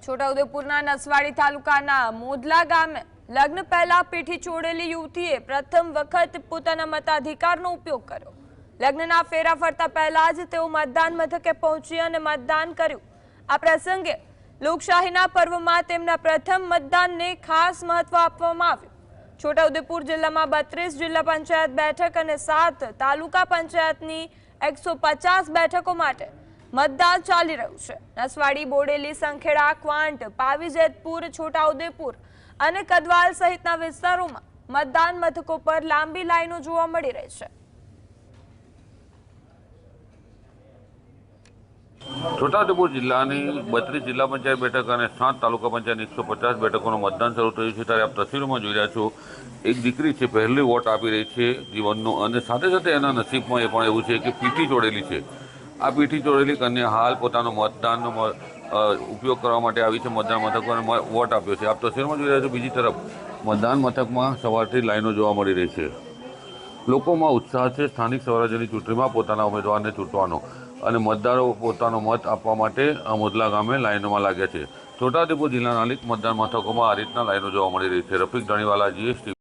છોટાઉદેપુરના નસવાડી તાલુકાના મોદલા ગામે લગ્ન પહેલા પીઠી ચોડેલી યુવતીએ પ્રથમ વખત પોતાના મતાધિકારનો ઉપયોગ કર્યો। લગ્નના ફેરા ફરતા પહેલા જ તેઓ મતદાન મથકે પહોંચી અને મતદાન કર્યું। આ પ્રસંગે લોકશાહીના પર્વમાં તેમના પ્રથમ મતદાનને ખાસ મહત્વ આપવામાં આવ્યું। છોટાઉદેપુર જિલ્લામાં 32 જિલ્લા પંચાયત બેઠક અને 7 તાલુકા પંચાયતની 150 બેઠકો માટે मतदान चाली रह्यु छे। नसवाड़ी, बोडेली, संखेड़ा, क्वांट, पावी जेतपुर, छोटाउदेपुर और कदवाल सहितना विस्तारोमां मतदान मथको पर लांबी लाइनो जोवा मळी रही छे। छोटाउदेपुर जिल्लानी 32 जिला पंचायत बेठक और 7 तालुका पंचायत 150 बेठकों मतदान शुरू थयुं छे। त्यारे आप तस्वीरों में जोई रह्या छो, एक दीकरी है पहली वोट आपी रही है जीवननो, और साथे साथे एना नसीब में पण एवुं छे कि पीठी जोड़ेली है। आ पीठी जोड़ेली कन्या हाल पोतानो मतदान उपयोग करवा माटे आवी छे। मतदान मथक पर वोट आप्यो छे। आप तस्वीर में जोई रह्या छो, बीजी तरफ मतदान मथक में सवारथी लाइनो जोवा मळी रही है। लोकोमां उत्साह छे स्थानिक स्वराज्यनी चूंटणीमां पोताना उमेदवारने चूंटવાનો અને મતદારો પોતાનો મત આપવા માટે આ મોદલા ગામે લાઈનોમાં લાગ્યા છે। છોટાઉદેપુર જિલ્લાના અનેક મતદાન મથકોમાં આ રીતના લાઈનો જોવા મળી રહી છે। રફીક ધણીવાલા, GSTV।